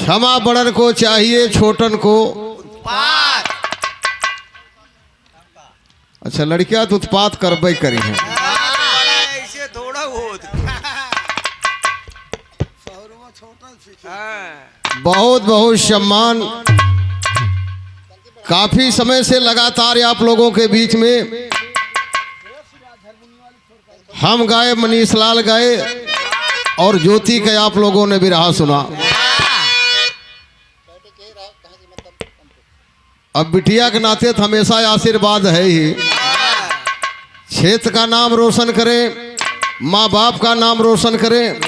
क्षमा बड़न को चाहिए छोटन को। अच्छा लड़कियां तो उत्पात करबे करी हैं। ऐसे थोड़ा बहुत बहुत सम्मान। काफी समय से लगातार आप लोगों के बीच में हम गाए, मनीष लाल गाए और ज्योति के आप लोगों ने भी रहा सुना। अब बिटिया के नाते तो हमेशा आशीर्वाद है ही। क्षेत्र का नाम रोशन करें, माँ बाप का नाम रोशन करें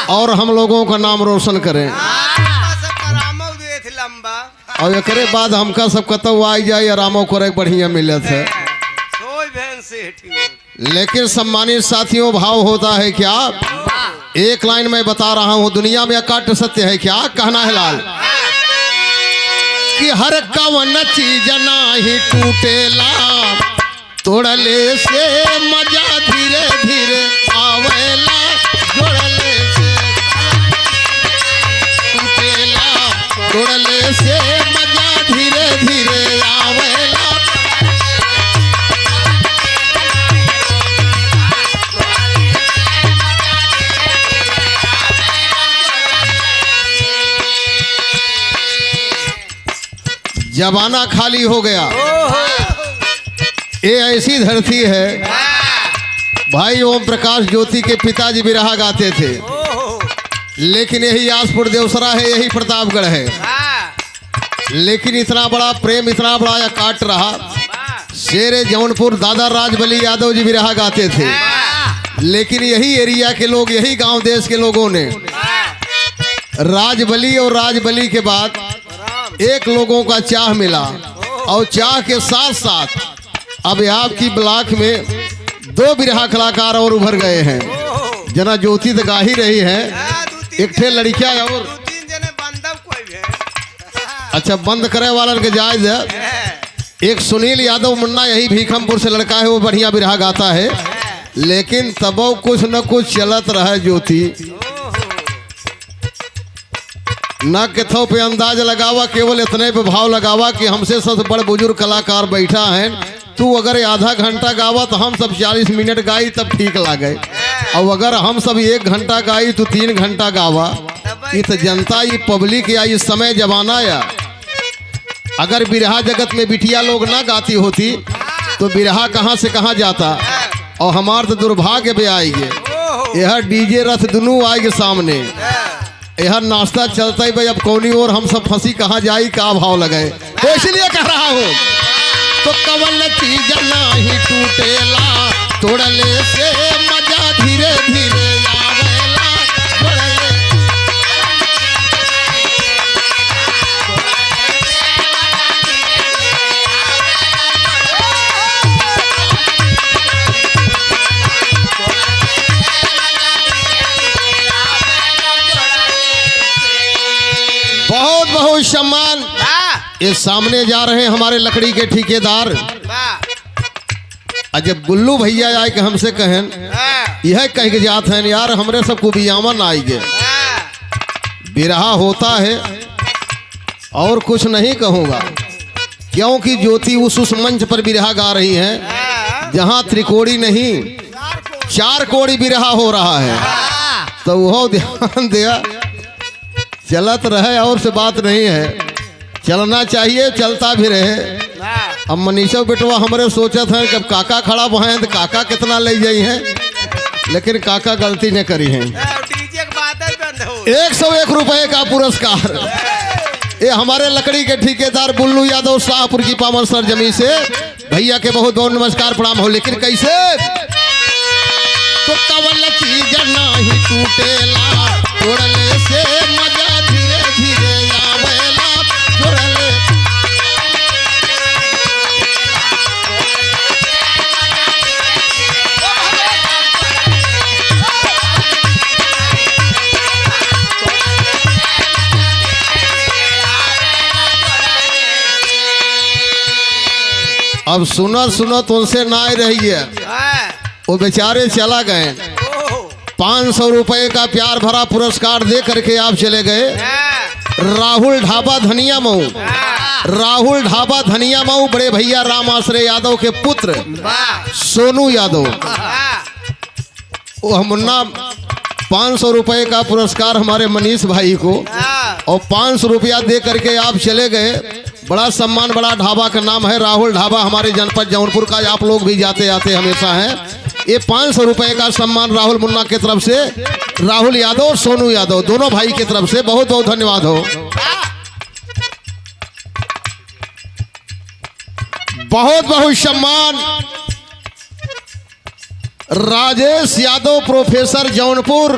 और हम लोगों का नाम रोशन करें। और एक बाद हमका सब कतौ आ जाए आरामो करे बढ़िया मिले थे। लेकिन सम्मानित साथियों, भाव होता है क्या? एक लाइन में बता रहा हूँ, दुनिया में अकाट सत्य है क्या? कहना है लाल कि हर कवन चीज नाही टूटेला, तोड़ले से मजा धीरे धीरे आवेला, जोड़ले से टूटेला, तोड़ले से मजा धीरे धीरे आवेला। जमाना खाली हो गया। ये ऐसी धरती है। भाई ओम प्रकाश ज्योति के पिताजी बिरहा गाते थे, लेकिन यही आसपुर देवसरा है, यही प्रतापगढ़ है। लेकिन इतना बड़ा प्रेम, इतना बड़ा काट रहा। शेरे जौनपुर दादा राजबली यादव जी बिरहा गाते थे, लेकिन यही एरिया के लोग, यही गांव देश के लोगों ने राजबली और राजबली के बाद एक लोगों का चाह मिला, और चाह के साथ साथ अब आपकी ब्लॉक में दो बिरहा कलाकार और उभर गए हैं। जना ज्योति तो गा ही रही है, एक ठे लड़किया और अच्छा बंद करे वाला के जायज है। एक सुनील यादव मुन्ना, यही भीखमपुर से लड़का है, वो बढ़िया बिरहा गाता है। लेकिन तबो कुछ न कुछ चलत रहे ज्योति। न कथों पे अंदाज लगावा, केवल इतने पे भाव लगावा कि हमसे सबसे बड़े बुजुर्ग कलाकार बैठा है। तू अगर आधा घंटा गावा तो हम सब 40 मिनट गाई तब ठीक लागे, और अगर हम सब 1 घंटा गाई तो 3 घंटा गावा। ये तो जनता, ये पब्लिक या इस समय जमाना या अगर बिरहा जगत में बिटिया लोग ना गाती होती तो बिरहा कहाँ से कहाँ जाता। और हमार तो दुर्भाग्य भी आएंगे, यह डीजे रथ दोनों आएंगे सामने, यह नाश्ता चलता ही भाई। अब कौनी और हम सब फंसी कहाँ जाई, का भाव लगाए। तो इसलिए कह रहा हूँ, तो कवन चीज नहीं टूटेला, तोड़ले से मजा धीरे धीरे आवेला, जोड़ले। बहुत बहुत सम्मान। ये सामने जा रहे हैं हमारे लकड़ी के ठेकेदार। जब गुल्लू भैया आए कि हमसे कहें, यह कह के जाते हैं यार हमरे सबको बियामन आएंगे। बिरहा होता है और कुछ नहीं कहूँगा, क्योंकि ज्योति उस मंच पर बिरहा गा रही हैं जहाँ त्रिकोणी नहीं 4 कोड़ी बिरहा हो रहा है। तो वो ध्यान दिया, चलत रहे और से बात नहीं है, चलना चाहिए, चलता भी रहे। अब मनीषा बेटवा हमारे सोचा था कि अब काका खड़ा हुए तो काका कितना ले जाई हैं, लेकिन काका गलती ने करी है। 101 रुपए का पुरस्कार ये हमारे लकड़ी के ठेकेदार बुल्लू यादव शाहपुर की पावन सर जमी से भैया के बहुत बहुत नमस्कार प्रणाम हो। लेकिन कैसे? तो कवन चीज नहीं टूटेला, तोड़ले से मजा धीरे धीरे आवेला, जोड़ले। अब सुनो सुनो तो उनसे ना ही रही है, वो बेचारे चला गए। 500 रुपए का प्यार भरा पुरस्कार दे करके आप चले गए। राहुल ढाबा धनिया मऊ, राहुल ढाबा धनिया मऊ बड़े भैया राम आश्रय यादव के पुत्र सोनू यादव। वो मुन्ना 500 रुपए का पुरस्कार हमारे मनीष भाई को, और 500 रुपया दे करके आप चले गए। बड़ा सम्मान, बड़ा ढाबा का नाम है राहुल ढाबा, हमारे जनपद जौनपुर का। आप लोग भी जाते आते हमेशा हैं। ये 500 रुपए का सम्मान राहुल मुन्ना की तरफ से, राहुल यादव सोनू यादव दोनों भाई की तरफ से बहुत बहुत धन्यवाद हो। बहुत बहुत सम्मान राजेश यादव प्रोफेसर जौनपुर,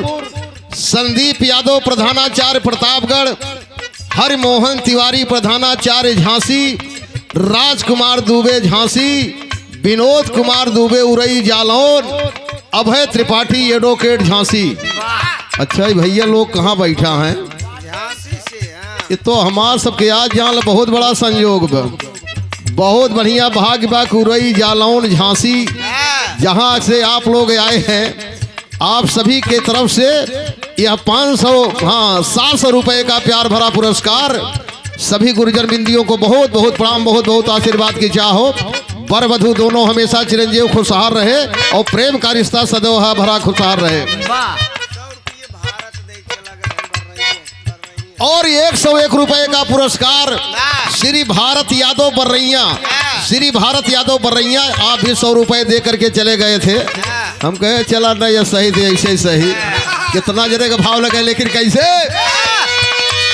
संदीप यादव प्रधानाचार्य प्रतापगढ़, हरिमोहन तिवारी प्रधानाचार्य झांसी, राजकुमार दुबे झांसी, विनोद कुमार दुबे उरई जालौन, अभय त्रिपाठी एडवोकेट झांसी। अच्छा भैया लोग कहाँ बैठा हैं? झांसी से। ये तो हमार सबके आज जान बहुत बड़ा संयोग बा। बहुत बढ़िया भाग्य बा। उरई जालौन झांसी जहाँ से आप लोग आए हैं, आप सभी के तरफ से यह 700 रुपए का प्यार भरा पुरस्कार सभी गुरुजन बिंदियों को बहुत बहुत प्रणाम, बहुत बहुत आशीर्वाद की चाह हो। वर वधू दोनों हमेशा चिरंजीव खुशहाल रहे और प्रेम का रिश्ता सदैव भरा खुशहाल रहे। और 101 रुपए का पुरस्कार श्री भारत यादव बर्रैया, श्री भारत यादव बर्रैया। आप भी 100 रुपए दे करके चले गए थे। हम कहे चला नहीं, ये सही थे, ऐसे ही सही। कितना जने का भाव लगे, लेकिन कैसे?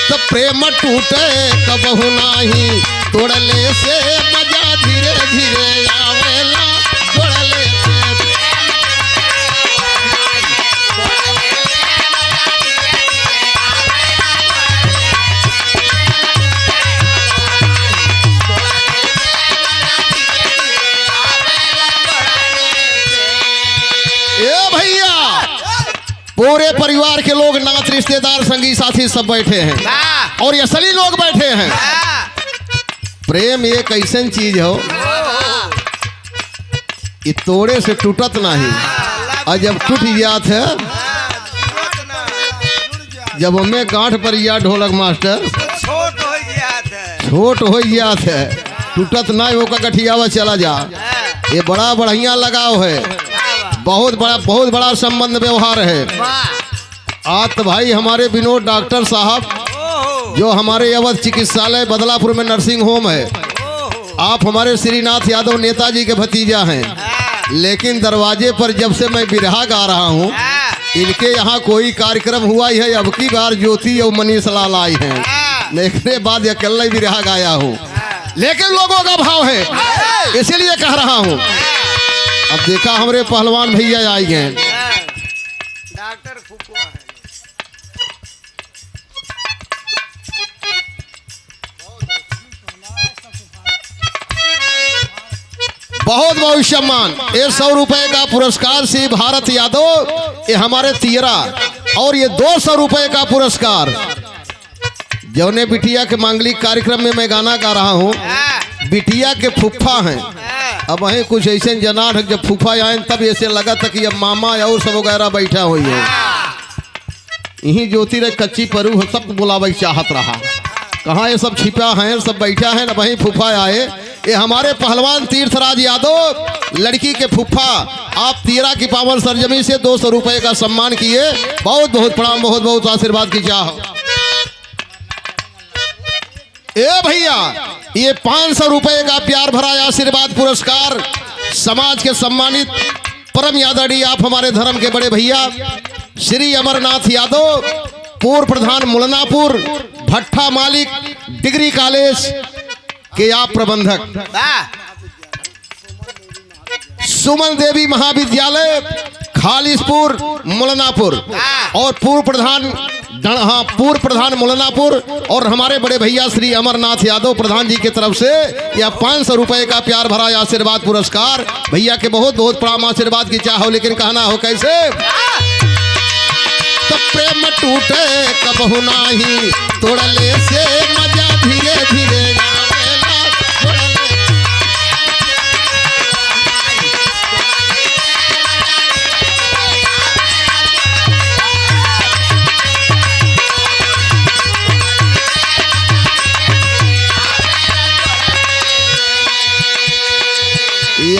तो प्रेम टूटे कबहू नाही, तोड़ले से मजा धीरे धीरे आवेला, तोड़ले से। ए भैया पूरे परिवार के लोग, नात रिश्तेदार संगी साथी सब बैठे हैं और ये असली लोग बैठे हैं। प्रेम ये कैसन चीज हो, ये तोड़े से टूटत नहीं, और जब टूट जात है, जब हमें गांठ पर या ढोलक मास्टर छोट हो जात है, टूटत नहीं, वो का गठियावा चला जा। ये बड़ा बढ़िया लगाव है, बहुत बड़ा संबंध व्यवहार है। आज तो भाई हमारे विनोद डॉक्टर साहब जो हमारे अवध चिकित्सालय बदलापुर में नर्सिंग होम है, आप हमारे श्रीनाथ यादव नेताजी के भतीजा हैं। लेकिन दरवाजे पर जब से मैं बिरहा गा रहा हूँ, इनके यहाँ कोई कार्यक्रम हुआ ही है। अब की बार ज्योति और मनीष लाल आई हैं, लेकिन बाद अकेला ही बिरहा गाया हूँ। लेकिन लोगों का भाव है, इसीलिए कह रहा हूँ। अब देखा हमारे पहलवान भैया आई गए। डॉक्टर फुफुआ है। बहुत बहुत सम्मान। ये 100 रुपए का पुरस्कार श्री भारत यादव, ये हमारे तीरा। और ये 200 रुपए का पुरस्कार जौने बिटिया के मांगलिक कार्यक्रम में मैं गाना गा रहा हूँ, बिटिया के फुफ्फा हैं। अब वहीं कुछ ऐसे जना जब फूफा आए तब ऐसे लगा था कि अब मामा और सब वगैरह बैठा हुई है। यही ज्योति रे कच्ची परू सब बुलावे चाहत रहा, कहाँ ये सब छिपा हैं, सब बैठा है ना। वहीं फूफा आए, ये हमारे पहलवान तीर्थराज यादव, लड़की के फूफा। आप तीरा की पावन सरजमी से 200 रुपए का सम्मान किए। बहुत बहुत प्रणाम, बहुत बहुत आशीर्वाद की चाह। ए भैया ये 500 रुपए का प्यार भरा आशीर्वाद पुरस्कार समाज के सम्मानित परम यादवड़ी, आप हमारे धर्म के बड़े भैया श्री अमरनाथ यादव, पूर्व प्रधान मुलनापुर, भट्ठा मालिक, डिग्री कॉलेज के आप प्रबंधक, सुमन देवी महाविद्यालय खालिसपुर मुलनापुर, और पूर्व प्रधान मुलनापुर, और हमारे बड़े भैया श्री अमरनाथ यादव प्रधान जी की तरफ से यह 500 रुपए का प्यार भरा आशीर्वाद पुरस्कार। भैया के बहुत बहुत प्रणाम, आशीर्वाद की चाह हो। लेकिन कहना हो कैसे? तो प्रेम टूटे कबहू नाही, तोड़ले से मजा धीरे धीरे आवेला, तोड़ले।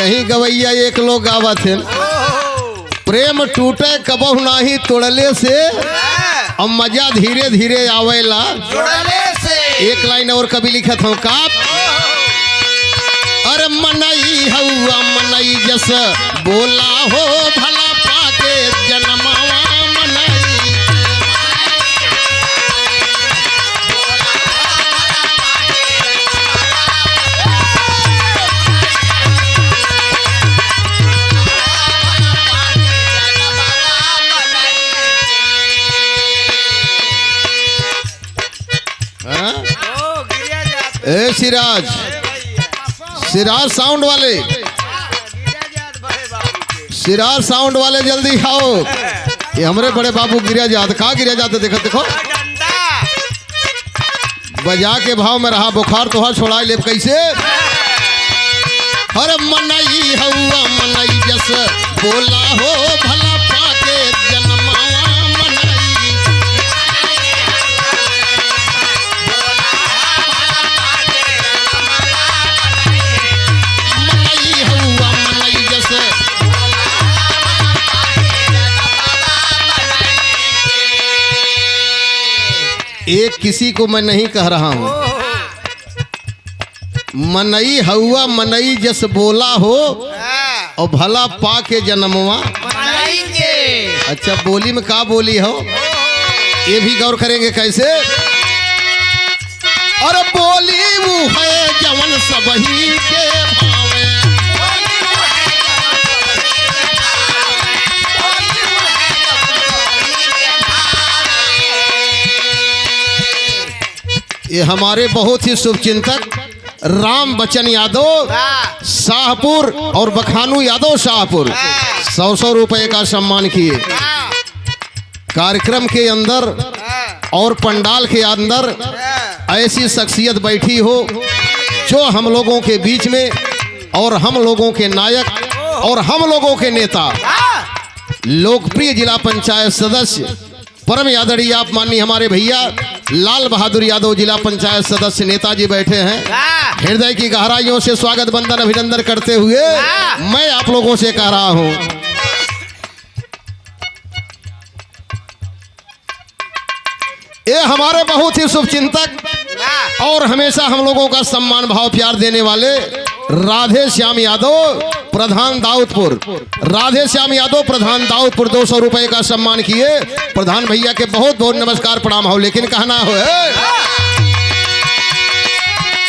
यही गवैया एक लोग गावत है, प्रेम टूटे कबहु नाही तोड़ले से, अब मजा धीरे धीरे आवेला जुड़ले से। एक लाइन और कभी लिखत हूँ का, अरे मनई हवा मनई जस बोला हो भला पाके जन्मावा मनई। हाँ? गिरिया जात ए सिराज, सिराज साउंड वाले, गिरिया जात बड़े बाबू के। सिराज साउंड वाले जल्दी आओ। ये हमरे बड़े बाबू गिरिया जात, कहाँ गिरिया जाते देखो देखो, डंडा बजा के भाव में रहा, बुखार तो छोड़ा ले कैसे। अरे मनई हवा मनई जस बोला हो भला पाके जन्मावा मनई। मनई हवा मनई जस, एक किसी को मैं नहीं कह रहा हूं, मनई हवा मनई जस बोला हो और भला पा के जन्मवा। मनाएंगे। अच्छा बोली में का बोली हो, ये भी गौर करेंगे कैसे। और बोली वो है जवन सबही के भावे, ये हमारे बहुत ही शुभचिंतक राम बच्चन यादव शाहपुर और बखानू यादव शाहपुर 100 रुपए का सम्मान किए। कार्यक्रम के अंदर और पंडाल के अंदर ऐसी शख्सियत बैठी हो जो हम लोगों के बीच में, और हम लोगों के नायक और हम लोगों के नेता, लोकप्रिय जिला पंचायत सदस्य परम यादड़ी आप माननीय हमारे भैया लाल बहादुर यादव जिला पंचायत सदस्य नेताजी बैठे हैं। हृदय की गहराइयों से स्वागत बंदन अभिनंदन करते हुए मैं आप लोगों से कह रहा हूं, ये हमारे बहुत ही शुभचिंतक और हमेशा हम लोगों का सम्मान भाव प्यार देने वाले राधे श्याम यादव प्रधान दाऊदपुर, राधे श्याम यादव प्रधान दाऊदपुर 200 रुपए का सम्मान किए। प्रधान भैया के बहुत बहुत नमस्कार प्रणाम हो, लेकिन कहना हो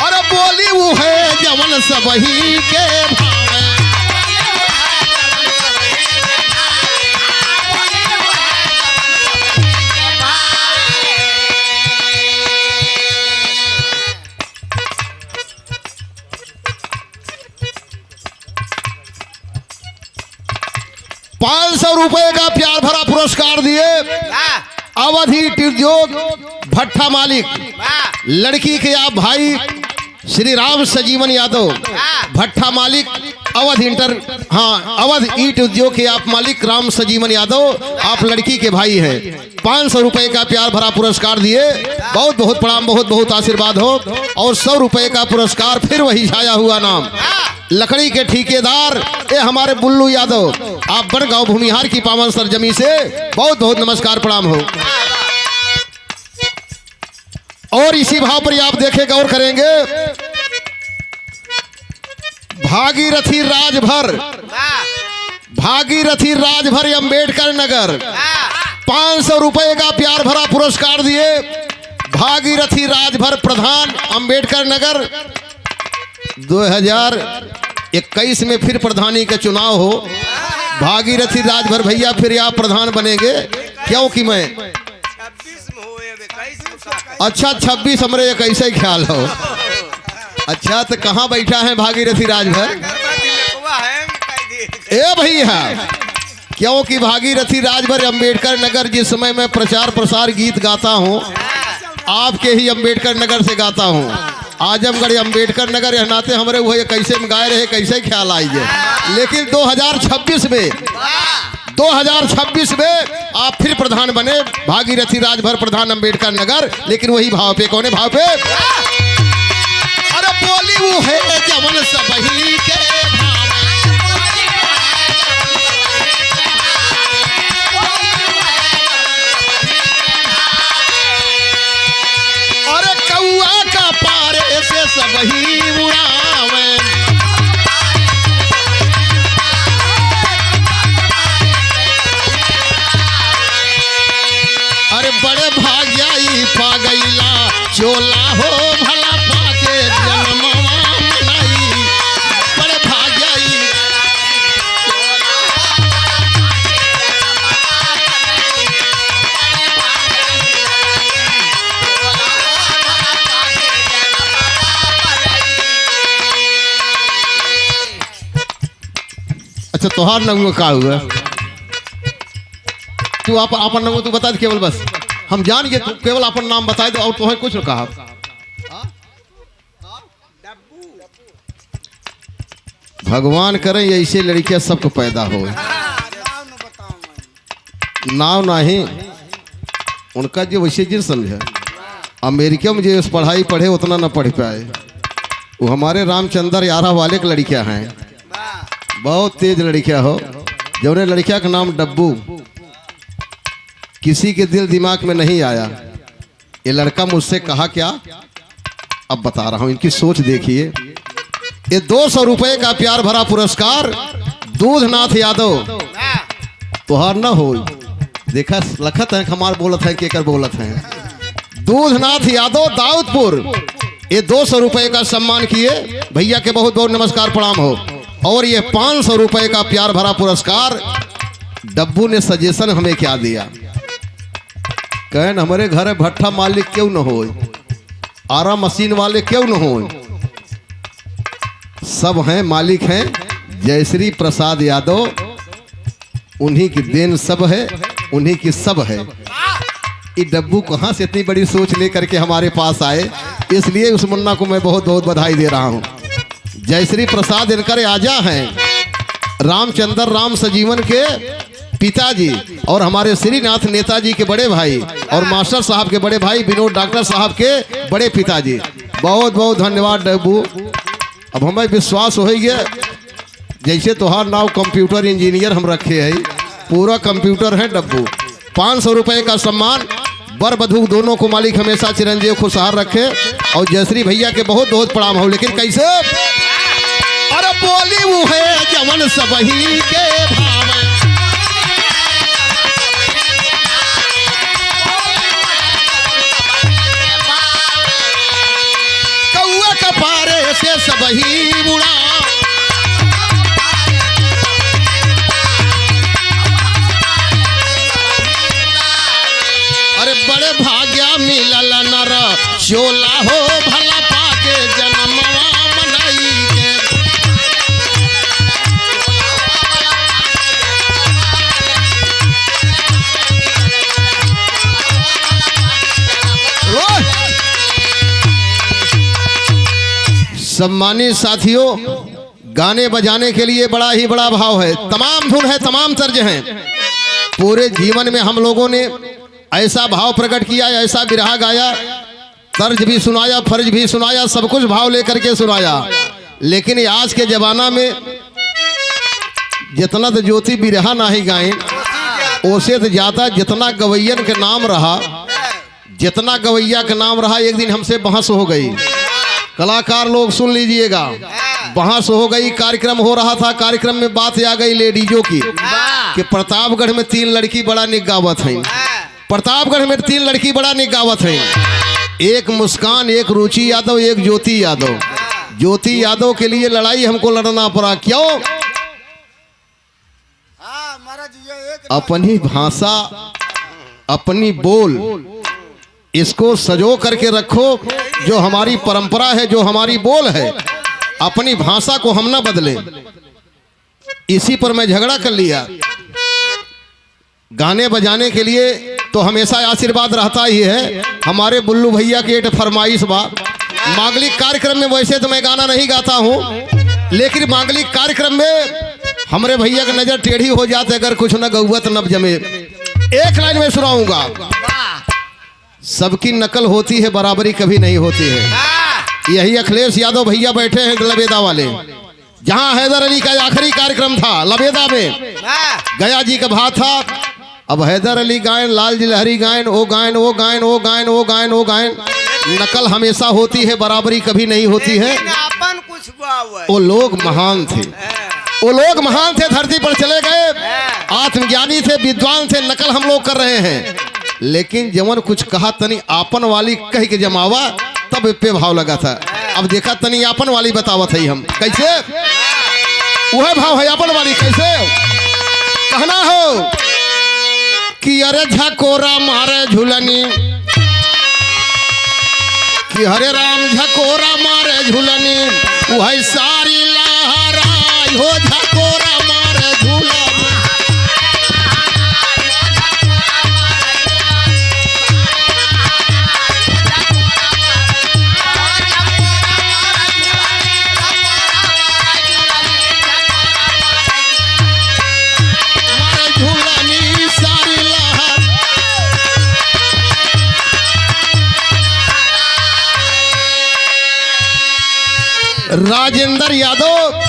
अरे बोली वो है जवन सबही के भावे। ₹500 का प्यार भरा पुरस्कार दिए अवधि उद्योग भट्ठा मालिक, लड़की के आप भाई श्री राम सजीवन यादव भट्ठा मालिक, अवध अवध ईट उद्योग के आप मालिक राम सजीवन यादव, आप लड़की के भाई हैं। 500 रुपए का प्यार भरा पुरस्कार दिए, बहुत बहुत प्रणाम, बहुत बहुत आशीर्वाद हो। और 100 रुपए का पुरस्कार फिर वही छाया हुआ नाम, लकड़ी के ठेकेदार ये हमारे बुल्लू यादव, आप बड़गांव भूमिहार की पावन सरजमी से बहुत बहुत नमस्कार प्रणाम हो। और इसी भाव पर आप देखें गौर करेंगे, भागीरथी राजभर, भागीरथी राजभर अंबेडकर नगर 500 रुपए का प्यार भरा पुरस्कार दिए। भागीरथी राजभर प्रधान अंबेडकर नगर, 2021 में फिर प्रधानी का चुनाव हो, भागीरथी राजभर भैया फिर आप प्रधान बनेंगे, क्योंकि मैं 26 में हुए अब 21 में का- अच्छा 26 हमरे एक ऐसे ख्याल हो। अच्छा तो कहाँ बैठा है भागीरथी राजभर? गर्भवती लकवा है कई दिन। ए भैया, क्योंकि भागीरथी राजभर अंबेडकर नगर, जिस समय मैं प्रचार प्रसार गीत गाता हूँ आपके ही अंबेडकर नगर से गाता हूँ। आजमगढ़ अंबेडकर नगर यह नाते हमारे वो कैसे में गाए रहे, कैसे ख्याल आइए। लेकिन 2026 में आप फिर प्रधान बने, भागीरथी राजभर प्रधान अंबेडकर नगर, लेकिन वही भाव पे, कौन भाव पे? अरे बोली वो है जवन सबही के भावे। पारे से सब ही उड़ावे। अरे बड़े भाग्याई पा गईला चोला हो भला पाके जन्मवा मनाई। बड़े भाग्याई अच्छा तोहार नंगो का हुआ तू अपन नंगो तू बता दे केवल बस हम जान गए तू केवल अपन नाम बता दो और तुम्हें कुछ न कहा। भगवान करे ऐसे लड़कियां सबको पैदा हो। नाम नहीं उनका जो वैसे जिन समझे अमेरिका में जो पढ़ाई पढ़े उतना न पढ़ पाए वो हमारे रामचंद्र यारा वाले की लड़कियां हैं। बहुत तेज लड़कियां हो जो उन्हें लड़कियां का नाम डब्बू किसी के दिल दिमाग में नहीं आया। ये लड़का मुझसे कहा क्या अब बता रहा हूं इनकी सोच देखिए। ये 200 रुपए का प्यार भरा पुरस्कार दूधनाथ यादव तुहार न हो देखा लखत है हमार बोलत है केकर बोलत है दूधनाथ यादव दाऊदपुर ये 200 रुपए का सम्मान किए भैया के बहुत बहुत नमस्कार प्रणाम हो। और ये 500 रुपए का प्यार भरा पुरस्कार डब्बू ने सजेशन हमें क्या दिया कहन हमारे घर भट्ठा मालिक क्यों न हो आरा मशीन वाले क्यों न हो सब हैं मालिक हैं जयश्री प्रसाद यादव उन्हीं की देन सब है उन्हीं की सब है। ये डब्बू कहाँ से इतनी बड़ी सोच लेकर के हमारे पास आए इसलिए उस मुन्ना को मैं बहुत बहुत बधाई दे रहा हूँ। जयश्री प्रसाद इनकर आजा हैं रामचंद्र राम सजीवन के पिताजी और हमारे श्रीनाथ नेताजी के बड़े भाई और मास्टर साहब के बड़े भाई विनोद डॉक्टर साहब के बड़े पिताजी। बहुत बहुत धन्यवाद डब्बू। अब हमें विश्वास हो गया जैसे तुहार नाम कंप्यूटर इंजीनियर हम रखे हैं पूरा कंप्यूटर है डब्बू। 500 रुपए का सम्मान बर बधू दोनों को मालिक हमेशा चिरंजीव खुशहाल रखे और जयश्री भैया के बहुत बहुत प्रणाम हो। लेकिन कैसे अरे बोली वो है जवन सबही के भाव कौआ कपारे से सबही उड़ा। अरे बड़े भाग्या मिलल नर चोला हो भला पाके जन्मवा मनाई के। सम्मानित साथियों गाने बजाने के लिए बड़ा ही बड़ा भाव है तमाम धुन है तमाम तर्ज हैं। पूरे जीवन में हम लोगों ने ऐसा भाव प्रकट किया ऐसा बिरहा गाया तर्ज भी सुनाया फर्ज भी सुनाया सब कुछ भाव लेकर के सुनाया। लेकिन आज के जमाना में जितना तो ज्योति बिरहा ना ही गाएं ओसे तो ज्यादा जितना गवैयन के नाम रहा जितना गवैया का नाम रहा एक दिन हमसे बहस हो गई। कलाकार लोग सुन लीजिएगा बहस हो गई कार्यक्रम हो रहा था कार्यक्रम में बात आ गई लेडीजों की कि प्रतापगढ़ में 3 लड़की बड़ा निगावत है। प्रतापगढ़ में 3 लड़की बड़ा निगावत है एक मुस्कान एक रुचि यादव एक ज्योति यादव। ज्योति यादव के लिए लड़ाई हमको लड़ना पड़ा क्यों अपनी भाषा अपनी बोल इसको सजो करके रखो जो हमारी परंपरा है जो हमारी बोल है अपनी भाषा को हम ना बदले। इसी पर मैं झगड़ा कर लिया। गाने बजाने के लिए तो हमेशा आशीर्वाद रहता ही है। हमारे बुल्लू भैया की एक फरमाइश बा मांगलिक कार्यक्रम में वैसे तो मैं गाना नहीं गाता हूँ लेकिन मांगलिक कार्यक्रम में हमारे भैया की नजर टेढ़ी हो जाते अगर कुछ न गौवत न जमे। एक लाइन में सुनाऊंगा सबकी नकल होती है बराबरी कभी नहीं होती है। यही अखिलेश यादव भैया बैठे हैं लबेदा वाले जहां हैदर अली का आखिरी कार्यक्रम था लबेदा में गया जी का भाव था। अब हैदर अली गायन लाल जी लहरी गायन ओ गायन ओ गायन ओ गायन ओ गायन ओ गायन नकल हमेशा होती है, बराबरी कभी नहीं होती है। लेकिन अपन कुछ हुआ है। वो लोग महान थे, वो लोग महान थे, धरती पर चले गए, आत्मज्ञानी थे, विद्वान थे, नकल हम लोग कर रहे हैं। लेकिन जवन कुछ कहा तनी आपन वाली कह के जमावा, तब पे भाव लगा था। अब देखा तनी आपन वाली बतावत है हम कैसे, वह भाव है आपन वाली कैसे कहना हो कि अरे झकोरा मारे झुलनी, कि हरे राम झकोरा मारे झुलनी, वह सारी लहराई हो झकोरा मारे झुलनी। राजेंद्र यादव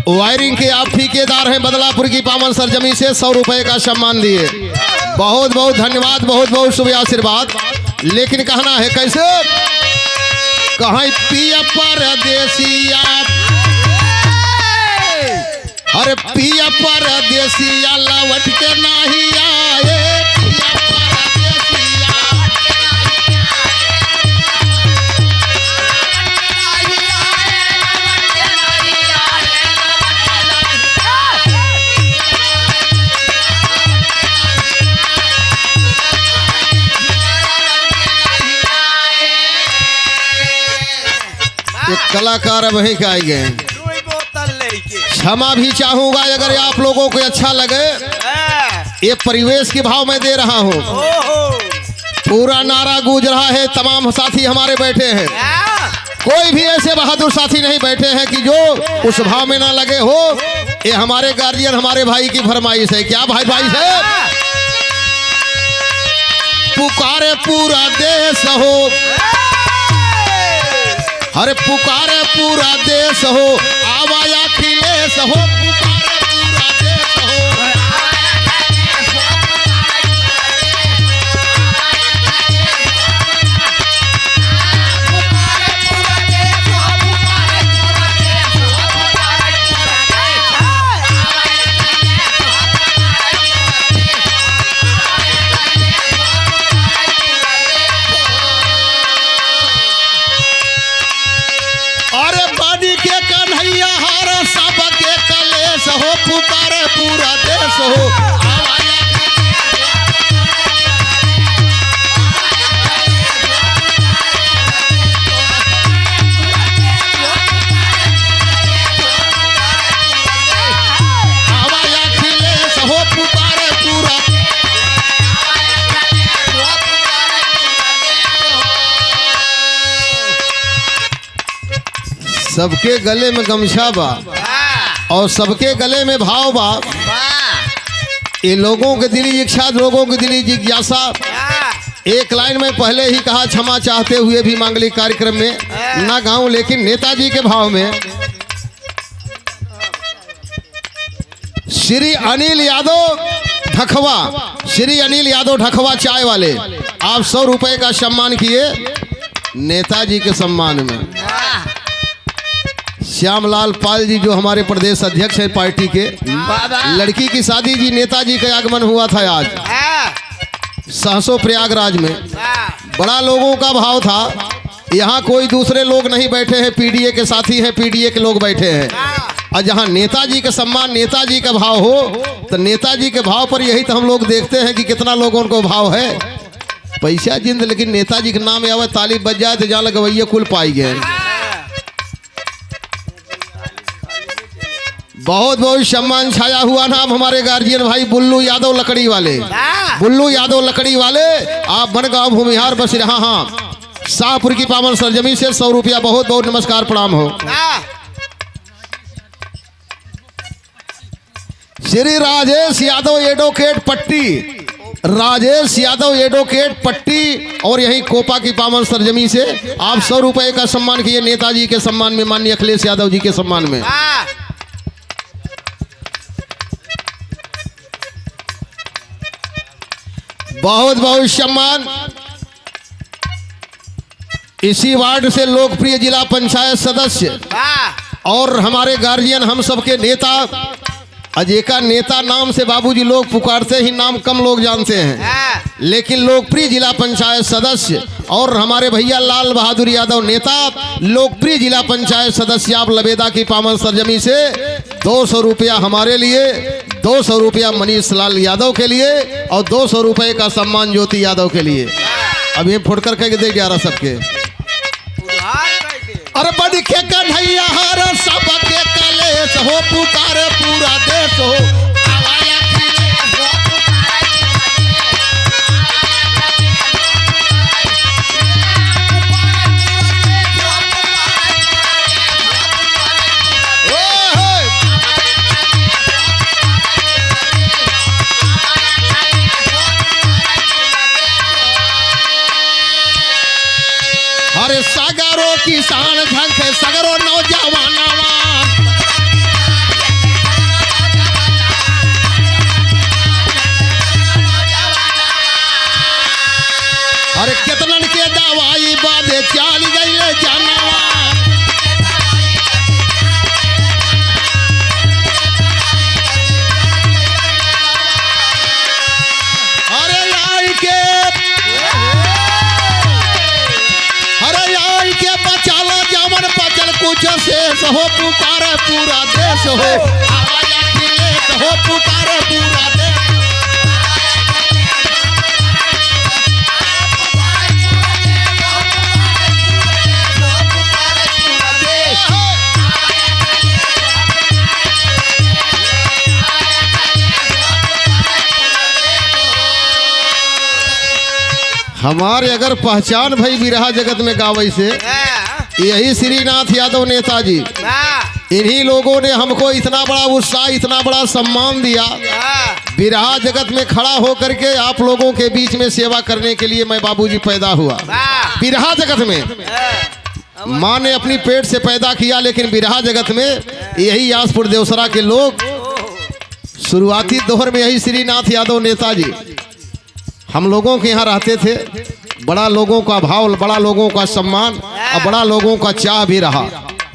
वायरिंग के आप ठेकेदार हैं, बदलापुर की पावन सरजमी से 100 रुपए का सम्मान दिए। बहुत बहुत धन्यवाद, बहुत बहुत शुभ आशीर्वाद। लेकिन कहना है कैसे, कहीं पिया परदेसिया, अरे पिया परदेसिया लौट के नहीं आए, पिया परदेसिया। एक कलाकार अब वहीं के आए गए। बोतल लेके क्षमा भी चाहूंगा अगर आप लोगों को अच्छा लगे। ये परिवेश के भाव में दे रहा हूँ, ओहो पूरा नारा गूंज रहा है, तमाम साथी हमारे बैठे हैं। कोई भी ऐसे बहादुर साथी नहीं बैठे हैं कि जो उस भाव में ना लगे हो। ये हमारे गार्जियन, हमारे भाई की फरमाइश है। क्या भाई भाई है, पुकारे पूरा देश हो, अरे पुकारे पूरा देश हो, आवाया अखिलेश हो, पुकारे पूरा देश हो। अरे बाडी के कन्हैया हार सबके कलेश हो, पुकारे पूरा देश हो, आवाया आवाया अखिलेश हो, पुकारे पूरा। सबके गले में गमछा बा और सबके गले में भाव बा। ये लोगों के दिली इच्छा, लोगों की दिली जिज्ञासा। एक लाइन में पहले ही कहा, क्षमा चाहते हुए भी मांगलिक कार्यक्रम में ना गाऊं, लेकिन नेताजी के भाव में श्री अनिल यादव ढखवा, श्री अनिल यादव ढखवा चाय वाले, आप 100 रुपए का सम्मान किए नेताजी के सम्मान में। श्यामलाल पाल जी जो हमारे प्रदेश अध्यक्ष हैं पार्टी के, लड़की की शादी जी नेताजी का आगमन हुआ था आज सहसो प्रयागराज में। बड़ा लोगों का भाव था। यहाँ कोई दूसरे लोग नहीं बैठे हैं, पीडीए के साथी हैं, पीडीए के लोग बैठे हैं। और जहाँ नेताजी का सम्मान, नेताजी का भाव हो, तो नेताजी के भाव पर यही तो हम लोग देखते हैं कि कितना लोगों को भाव है। पैसा जिंद, लेकिन नेताजी के नाम आवे, ताली बज जाए तो जहाँ लगवैया कुल पाई गए। बहुत बहुत सम्मान छाया हुआ। नाम हमारे गार्जियन भाई बुल्लू यादव लकड़ी वाले, बुल्लू यादव लकड़ी वाले, आप बनगांव भूमिहार बस रहा। हाँ, शाहपुर की पावन सरजमी से 100 रुपया। बहुत बहुत नमस्कार, प्रणाम हो। श्री राजेश यादव एडवोकेट पट्टी, राजेश यादव एडवोकेट पट्टी, और यही कोपा की पावन सरजमी से आप 100 रुपए का सम्मान किए नेताजी के सम्मान में, माननीय अखिलेश यादव जी के सम्मान में। बहुत बहुत सम्मान। इसी वार्ड से लोकप्रिय जिला पंचायत सदस्य वाह और हमारे गार्जियन हम सबके नेता अजेका नेता नाम से बाबूजी लोग पुकारते ही नाम कम लोग जानते हैं, हाँ, लेकिन लोकप्रिय जिला पंचायत सदस्य और हमारे भैया लाल बहादुर यादव नेता लोकप्रिय जिला पंचायत सदस्य आप लबेदा की पावन सरजमी से 200 रुपया हमारे लिए, 200 रुपया मनीष लाल यादव के लिए और 200 रुपये का सम्मान ज्योति यादव के लिए। अब ये फुटकर कह के दे 11 सबके। उधार कर दे। अरे बड़ के कन्हैया हर सबके कलेश हो पुकार पूरा देश हो। आवाया अखिलेश हो अरे सागरो किसान झंख सगरो नौजवानवा अरे केतनन के दवाई बादे चाल गईले जानवा। अरे आई के बचाला जावन बचल कुछ शेष हो पुकारे पूरा देश हो। आवाज अखिलेश हो पुकारे पूरा देश। हमारे अगर पहचान भई बिरहा जगत में गावई से हाँ, यही श्रीनाथ यादव नेताजी, वाह इन्हीं लोगों ने हमको इतना बड़ा उत्साह इतना बड़ा सम्मान दिया। हाँ, बिरहा जगत में खड़ा होकर के आप लोगों के बीच में सेवा करने के लिए मैं बाबूजी पैदा हुआ। वाह बिरहा जगत में हाँ, माँ ने अपनी पेट से पैदा किया, लेकिन बिरहा जगत में यही यासपुर देवसरा के लोग शुरुआती दौर में यही श्रीनाथ यादव नेताजी हम लोगों के यहाँ रहते थे। बड़ा लोगों का भाव, बड़ा लोगों का सम्मान और बड़ा लोगों का चाह भी रहा।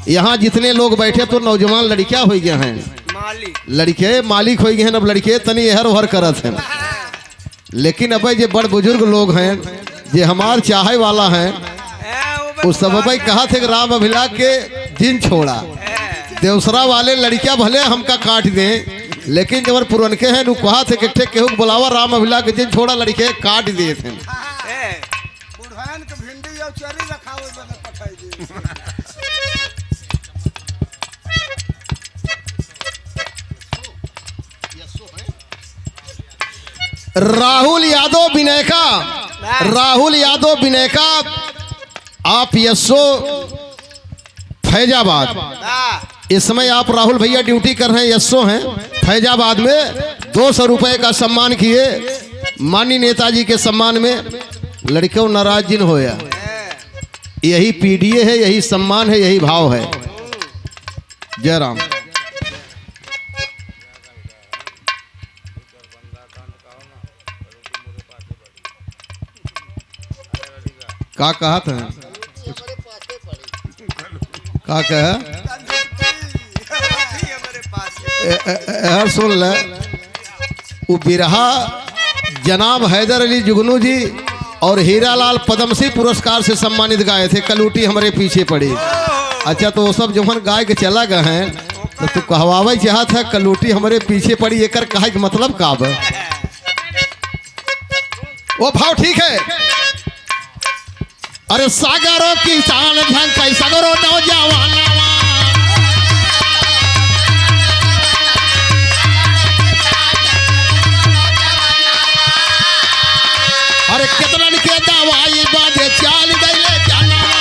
यहाँ जितने लोग बैठे तो नौजवान लड़कियां हो गए हैं, मालिक लड़के मालिक हो गए हैं। अब लड़के तनी हर भर करत हैं, लेकिन अब जे बड़ बुजुर्ग लोग हैं जे हमार चाहे वाला हैं उस सब भाई कहा थे कि राम अभिलाष के दिन छोड़ा देवसरा वाले लड़कियां भले हमका काट दें, लेकिन जब पुरनके हैं कहा थे कि केहू के बुलावा राम अभिलाष के दिन छोड़ा लड़के काट दिए थे। बुढ़ान के भिंडी और चरी रखावे बने पठाई दे। राहुल यादव बिनेका, राहुल यादव बिनेका आप यशो फैजाबाद, वाह इस समय आप राहुल भैया ड्यूटी कर रहे हैं, यशो हैं फैजाबाद में। 200 रुपए का सम्मान किए माननीय नेताजी के सम्मान में। लड़कों नाराज जिन होया, यही पीडीए है, यही सम्मान है, यही भाव है। जय राम। का कहा था का कहा हमारे पास हर सुन ले। वो बिरहा जनाब हैदर अली जुगनू जी और हीरालाल पद्मश्री पुरस्कार से सम्मानित गाए थे। कलूटी हमारे पीछे पड़ी। अच्छा तो वो सब जब गाय के चला गए हैं तो तू कहवावे चाहत है कलूटी हमारे पीछे पड़ी, एकर कहे के मतलब का बा? वो भाव ठीक है। अरे सागरों किसान झंक सगरो नौजवान अरे कितनन के दवाई बादे चाल गईले जानवा।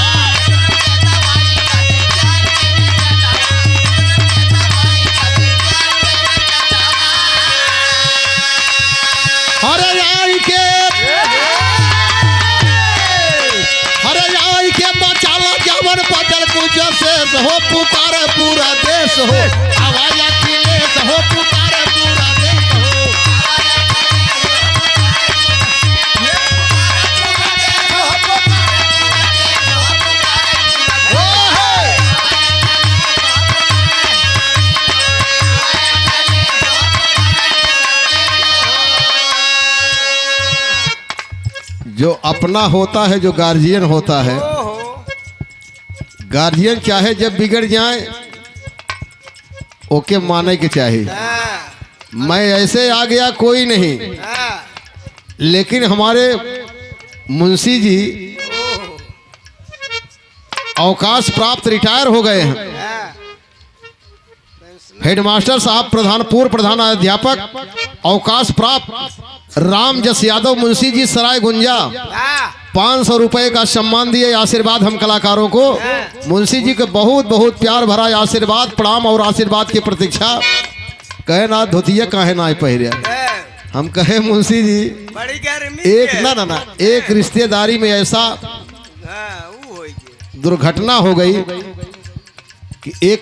अरे आई के बचाला जावन बचल कुछ शेष हो पुकारे पूरा देश हो। आवाज अखिलेश हो पुकारे पूरा देश हो। जो अपना होता है, जो गार्जियन होता है, ओहो गार्जियन चाहे जब बिगड़ जाए ओके माने के चाहिए। हाँ, मैं ऐसे आ गया कोई नहीं, हाँ, लेकिन हमारे मुंशी जी ओहो, अवकाश प्राप्त रिटायर हो गए हैं। हाँ, हेडमास्टर साहब, पूर्व प्रधान अध्यापक अवकाश प्राप्त राम जस यादव मुंशी जी सराय गुंजा हाँ, 500 रुपए का सम्मान दिए। आशीर्वाद हम कलाकारों को, मुंशी जी के बहुत बहुत प्यार भरा आशीर्वाद, प्रणाम और आशीर्वाद की प्रतीक्षा। कहे ना धोतिया काहे ना पहरे, हाँ, हम कहे मुंशी जी बड़ी गर्मी एक है। ना एक रिश्तेदारी में ऐसा हाँ, वो होई दुर्घटना हो गई कि एक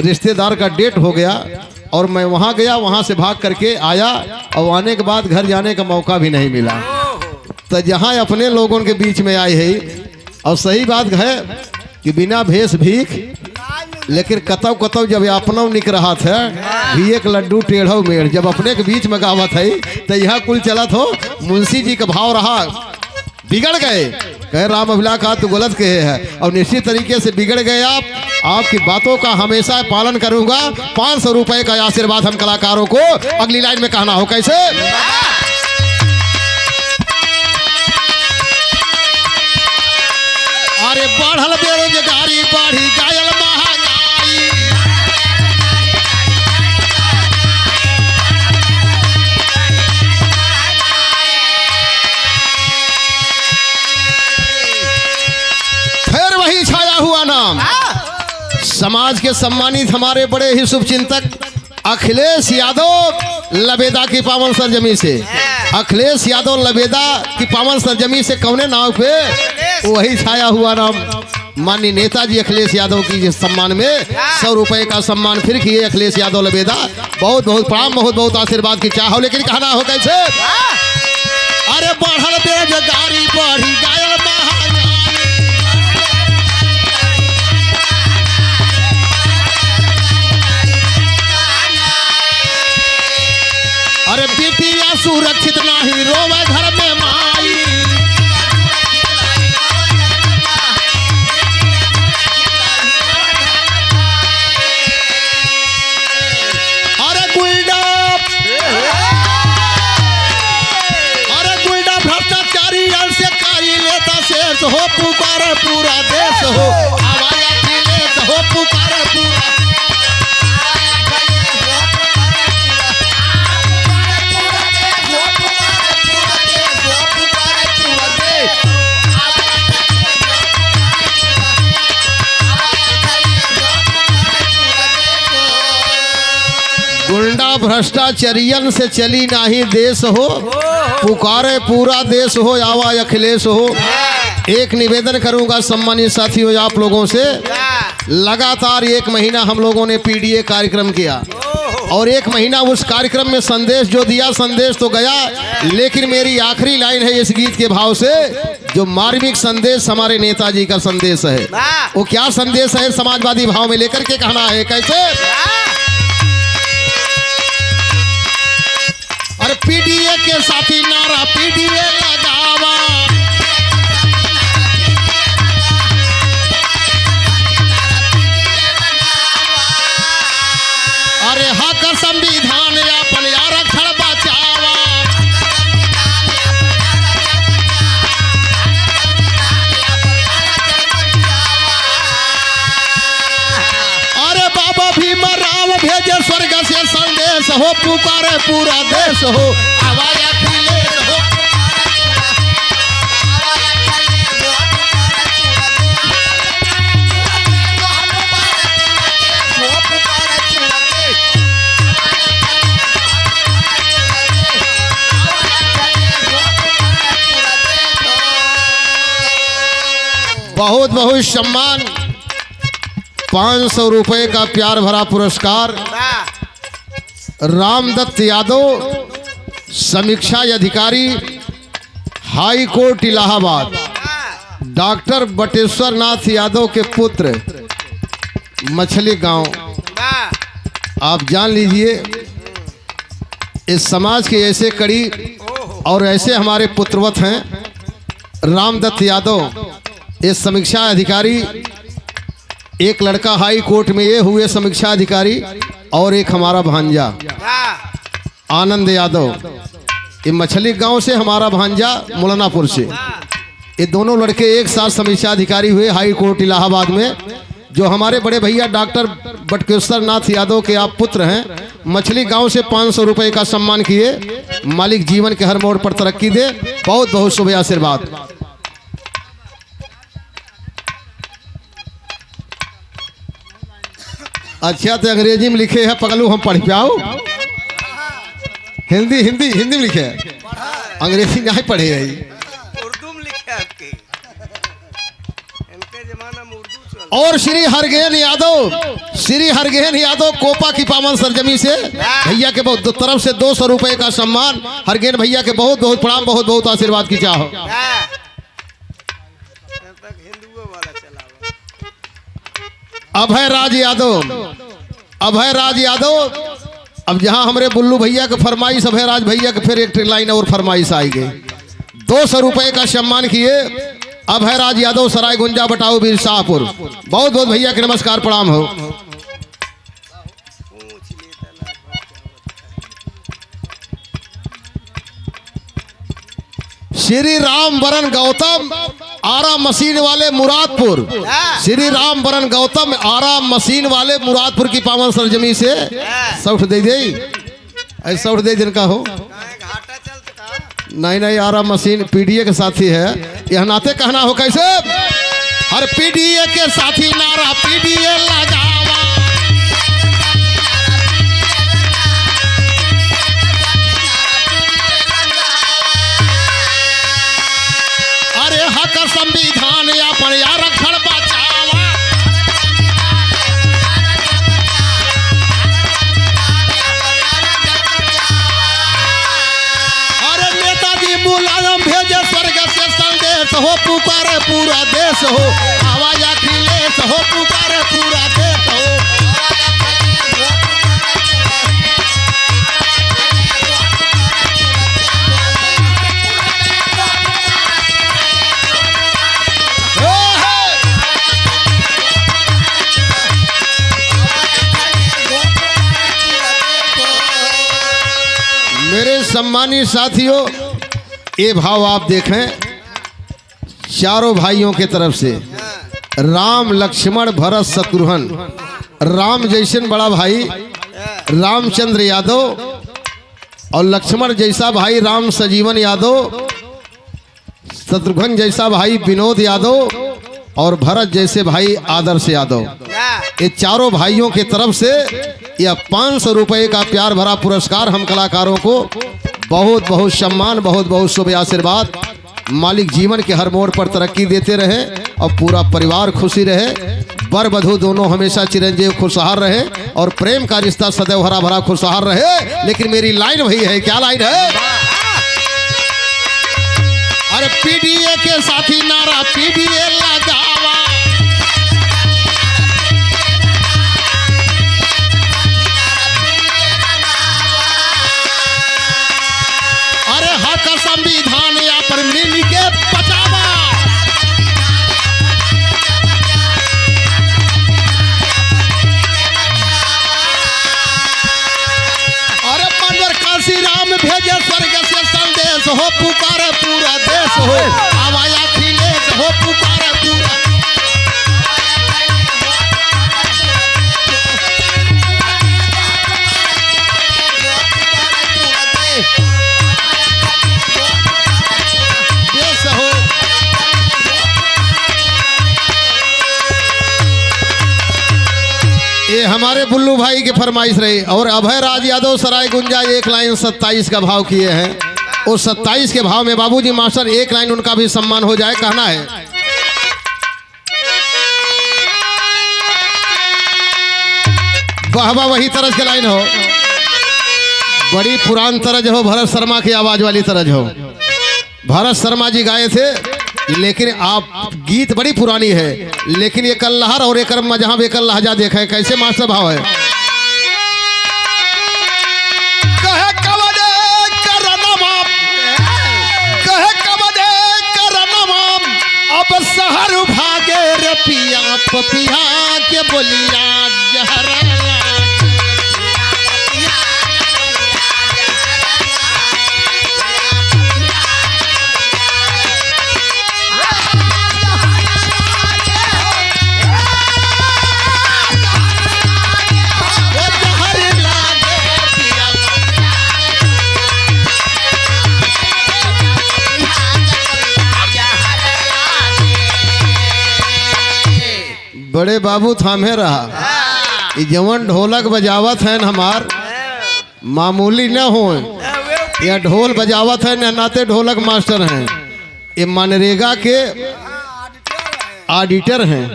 रिश्तेदार का डेट हो गया और मैं वहां गया, वहां से भाग करके आया और आने के बाद घर जाने का मौका भी नहीं मिला। ओहो, तो जहाँ अपने लोगों के बीच में आए है, और सही बात है कि बिना भेष भीख, लेकिन कतव कतव जब अपना निक रहा था भी एक लड्डू टेढ़ो मेढ़, जब अपने के बीच में गावत है तो यहाँ कुल चलत हो। मुंशी जी का भाव रहा, बिगड़ गए, कहे राम अभिला का तू गलत कहे है, और निश्चित तरीके से बिगड़ गए आप। आपकी बातों का हमेशा पालन करूंगा। 500 रुपए का आशीर्वाद हम कलाकारों को। अगली लाइन में कहना हो कैसे, अरे बढ़ल बेरोजगारी, बढ़ी गायल महंगाई, फिर वही छाया हुआ नाम, समाज के सम्मानित हमारे बड़े ही शुभचिंतक अखिलेश यादव लबेदा की पावन सरजमी से। अखिलेश यादव लबेदा की पावन सरजमी से कौने नाव पे, वही छाया हुआ नाम माननीय नेताजी अखिलेश यादव की सम्मान में 100 रुपए का सम्मान फिर किए अखिलेश यादव लबेदा। बहुत बहुत प्रणाम, बहुत बहुत आशीर्वाद की चाह। लेकिन कहना हो कैसे, अरे बढ़ल बेरोजगारी, बढ़ी गायल महंगाई, अरे बेटिया सुरक्षित नहीं, रोवे घर में माई, अरे गुंडा भ्रष्टाचारी से कारी लेता शेष हो, पुकारे पूरा देश हो, आवाज अखिलेश हो, पुकारे पूरा। गुंडा भ्रष्टाचारियन से चली नाही देश हो, पुकारे पूरा देश हो, आवाज अखिलेश हो। एक निवेदन करूंगा सम्मानित साथियों आप लोगों से, लगातार 1 महीना हम लोगों ने पीडीए कार्यक्रम किया और 1 महीना उस कार्यक्रम में संदेश जो दिया, संदेश तो गया, लेकिन मेरी आखिरी लाइन है इस गीत के भाव से, जो मार्मिक संदेश हमारे नेताजी का संदेश है। वो क्या संदेश है, समाजवादी भाव में लेकर के कहना है कैसे, अरे पीडीए के साथी नारा पीडीए लगावा, अरे हक संविधान अपन आरक्षण बचावा, अरे बाबा भीमराव भेजे स्वर्ग से संदेश हो, पुकारे पूरा देश हो, आवाज अखिलेश हो। बहुत बहुत सम्मान, 500 रुपए का प्यार भरा पुरस्कार रामदत्त यादव, समीक्षा अधिकारी, हाई कोर्ट इलाहाबाद, डॉक्टर बटेश्वर नाथ यादव के पुत्र, मछली गांव। आप जान लीजिए इस समाज के ऐसे कड़ी और ऐसे हमारे पुत्रवत हैं रामदत्त यादव ये समीक्षा अधिकारी, एक लड़का हाई कोर्ट में ये हुए समीक्षा अधिकारी, और एक हमारा भांजा हाँ आनंद यादव ये मछली गांव से, हमारा भांजा मुलानापुर से। ये दोनों लड़के एक साथ समीक्षा अधिकारी हुए हाई कोर्ट इलाहाबाद में। जो हमारे बड़े भैया डॉक्टर बटकेश्वर नाथ यादव के आप पुत्र हैं, मछली गांव से 500 रुपए का सम्मान किए। मालिक जीवन के हर मोड़ पर तरक्की दे, बहुत बहुत शुभ आशीर्वाद। अच्छा तो अंग्रेजी में लिखे है पगलू, हम पढ़ पाओ। हिंदी हिंदी हिंदी में लिखे है, अंग्रेजी नहीं पढ़े है। उर्दू में लिखे आपके, इनके जमाना में उर्दू चल। और श्री हरगेन यादव कोपा की पावन सरजमी से भैया के बहुत तरफ से 200 रुपए का सम्मान। हरगेन भैया के बहुत बहुत प्रणाम, बहुत बहुत आशीर्वाद की चाहो। हाँ। तब तक हिंदुओं वाला चला हुआ। अभय राज यादव अब जहां हमारे बुल्लू भैया के फरमाइश, अभय राज भैया के फिर एक लाइन और फरमाइश आई गई। 200 रुपए का सम्मान किए अभय राज यादव, सराय गुंजा बटाऊ बीर शाहपुर। बहुत बहुत भैया के नमस्कार प्रणाम हो। पूछ लेता ना। श्री राम वरण गौतम आरा मशीन वाले मुरादपुर, श्री राम वरण गौतम आरा मशीन वाले मुरादपुर की पावन सरजमी से सौठ दे दे, ऐसे सौठ दे जिनका हो। घाटा चल चुका। नहीं आरा मशीन पीडीए के साथी है, यह नाते कहना हो कैसे। हर पीडीए के साथी नारा पीडीए लगावा, अरे हक संविधान अपन आरक्षण बचावा। अरे नेताजी मुलायम भेजे स्वर्ग से संदेश हो, पुकारे पूरा देश हो, आवाज अखिलेश हो, पुकारे पूरा देश हो। मेरे सम्मानित साथियों, ये भाव आप देखें चारों भाइयों के तरफ से, राम लक्ष्मण भरत शत्रुघ्न। राम जैसन बड़ा भाई रामचंद्र यादव, और लक्ष्मण जैसा भाई राम सजीवन यादव, शत्रुघ्न जैसा भाई विनोद यादव, और भरत जैसे भाई आदर्श यादव। ये चारों भाइयों के तरफ से यह 500 रुपए का प्यार भरा पुरस्कार हम कलाकारों को, बहुत बहुत सम्मान, बहुत बहुत शुभ आशीर्वाद। मालिक जीवन के हर मोड़ पर तरक्की देते रहे और पूरा परिवार खुशी रहे, वर वधू दोनों हमेशा चिरंजीव खुशहाल रहे और प्रेम का रिश्ता सदैव हरा भरा खुशहाल रहे। लेकिन मेरी लाइन वही है, क्या लाइन है। अरे पीडीए के साथी नारा पीडीए लगावा, अरे हक संविधान या पर मिल के बचावा। अरे मंदिर काशी राम भेजे स्वर्ग से संदेश हो, पुकारे पूरा देश हो, आवाज अखिलेश हो, पुकारे पूरा। देश हो। ये हमारे बुल्लू भाई की फरमाइश रही। और अभय राज यादव सराय गुंजा 1 लाइन 27 का भाव किए हैं। उस 27 के भाव में बाबूजी मास्टर 1 लाइन उनका भी सम्मान हो जाए, कहना है। वाह वाह, वही तरज के लाइन हो, बड़ी पुरान तरज हो, भरत शर्मा की आवाज वाली तरज हो। भरत शर्मा जी गाए थे, लेकिन आप गीत बड़ी पुरानी है, लेकिन ये कल्लहर और एक जहां भी कल लहजा देखा है। कैसे मास्टर भाव है। कहे कबडे करनमा शहर भागे रे पिया पपिया के बोलिया जहर बड़े बाबू थामे रहा। ये जवन ढोलक बजावत है हमार मामूली न हो, या ढोल बजावत है न नाते ढोलक मास्टर हैं। ये मनरेगा के ऑडिटर हैं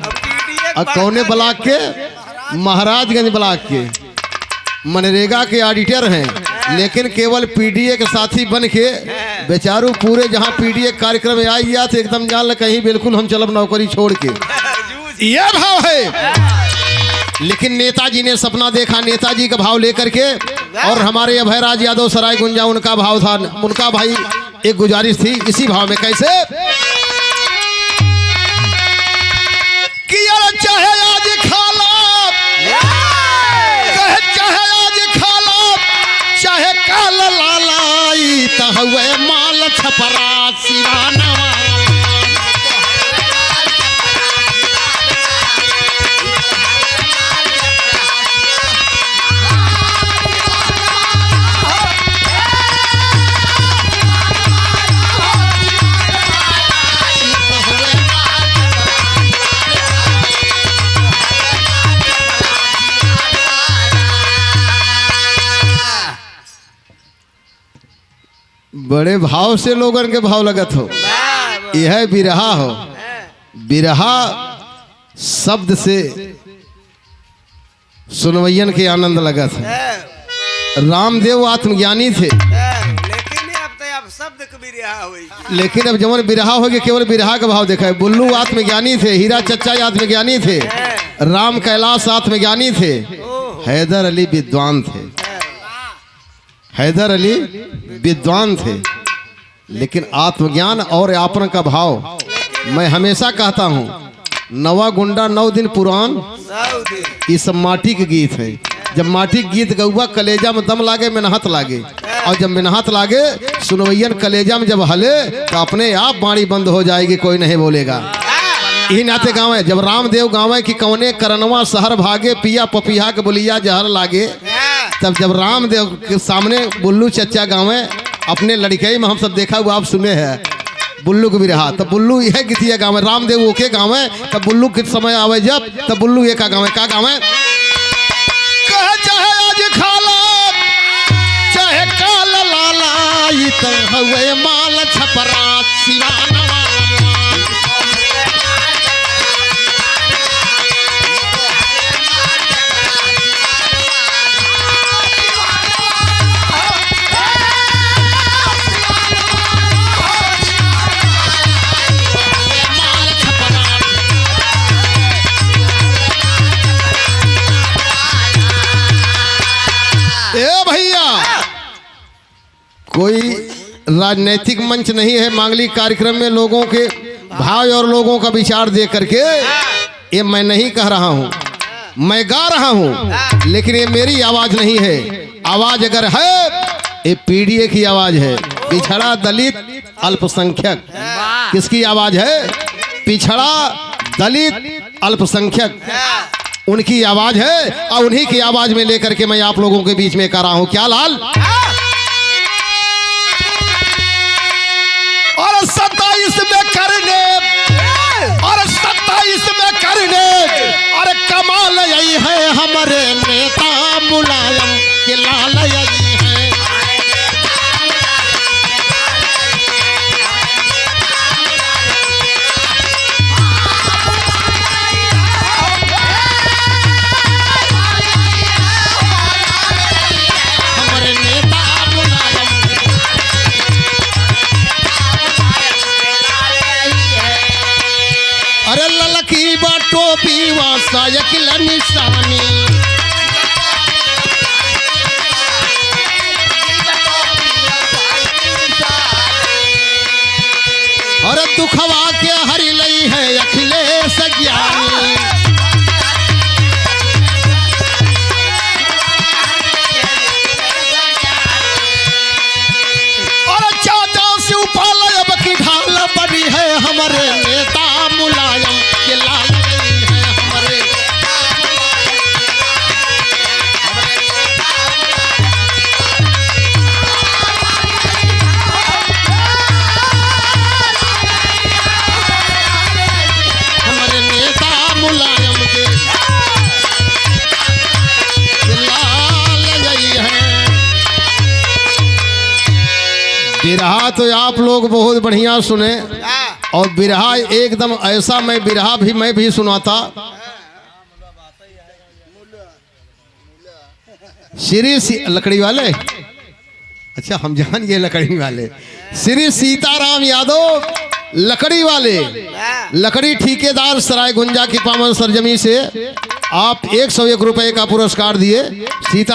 और कौने ब्लॉक के, महाराजगंज ब्लॉक के मनरेगा के ऑडिटर हैं। लेकिन केवल पीडीए के साथी बन के बेचारू पूरे जहाँ पीडीए कार्यक्रम में आई या तो एकदम जान ल कहीं बिल्कुल हम चलब नौकरी छोड़ के, ये भाव है। लेकिन नेताजी ने सपना देखा, नेताजी का भाव लेकर के, और हमारे अभयराज यादव सराय गुंजा उनका भाव था। उनका भाई एक गुजारिश थी इसी भाव में, कैसे कि यार चाहे आज खा लो, चाहे आज खा लो, चाहे काल लालाई तहुए माल छपरा सिवाना। बड़े भाव से लोगन के भाव लगत हो। यह बिरहा हो, बिरहा शब्द से सुनवैयन के आनंद लगत है। रामदेव आत्मज्ञानी थे, लेकिन अब जमन बिरहा हो गया केवल बिरहा का भाव देखा है। बुल्लू आत्मज्ञानी थे, हीरा चच्चा आत्मज्ञानी थे, राम कैलाश आत्मज्ञानी थे, हैदर अली विद्वान थे। हैदर अली विद्वान थे, लेकिन आत्मज्ञान और यापन का भाव। मैं हमेशा कहता हूँ, नवा गुंडा 9 दिन पुरान, ये सब माटी के गीत है। जब माटी के गीत गौआ कलेजा में दम लागे, मेहनत लागे, और जब मेहनत लागे सुनवैयन कलेजा में जब हले तो अपने आप बाणी बंद हो जाएगी, कोई नहीं बोलेगा। यही नाते गाँव है। जब रामदेव गाँव है कि कौने करनवा शहर भागे पिया पपिया के बोलिया जहर लागे, तब जब रामदेव के सामने बुल्लू चच्चा गाँव है, अपने लड़के में हम सब देखा हुआ, आप सुने हैं बुल्लू को भी रहा। तब बुल्लू यह गीतिया गाँव है, रामदेव वो के गाँव है, तब बुल्लू के समय आवे जब, तब बुल्लू ये का गाँव है, का गाँव है, चाहे आज खा लो, चाहे काल लाला, हुए माल छपरा सिवाना। कोई राजनीतिक मंच नहीं है। मांगलिक कार्यक्रम में लोगों के भाव और लोगों का विचार दे करके, ये मैं नहीं कह रहा हूँ, मैं गा रहा हूँ, लेकिन ये मेरी आवाज नहीं है। आवाज अगर है, ये पीडीए की आवाज है। पिछड़ा दलित अल्पसंख्यक, किसकी आवाज है? पिछड़ा दलित अल्पसंख्यक, उनकी आवाज है। और उन्हीं की आवाज में लेकर के मैं आप लोगों के बीच में कर रहा हूँ। क्या लाल? और 27 में करने, और 27 में करने, और कमाल यही है हमारे नेता मुलायम के लाल यही है। हमारे नेता मुलायम, अरे ललकी बाटो पीवा सायकिल निशानी, अरे दुखवा के हरि लई है अखिलेश ज्ञानी। और चाचा शिवपाल अब की ढाल बनी है हमारे नेता मुलायम के लाल गई है हमारे। हमारे नेता मुलायम के लाल गई है। बिरहा तो आप लोग बहुत बढ़िया सुने, और बिरहा एकदम ऐसा मैं भी सुनाता। लकड़ी वाले, अच्छा हम जान ये लकड़ी वाले, श्री सीताराम यादव लकड़ी वाले, लकड़ी ठेकेदार सराय गुंजा की पावन सरजमी से आप 101 रुपए का पुरस्कार दिए। सीता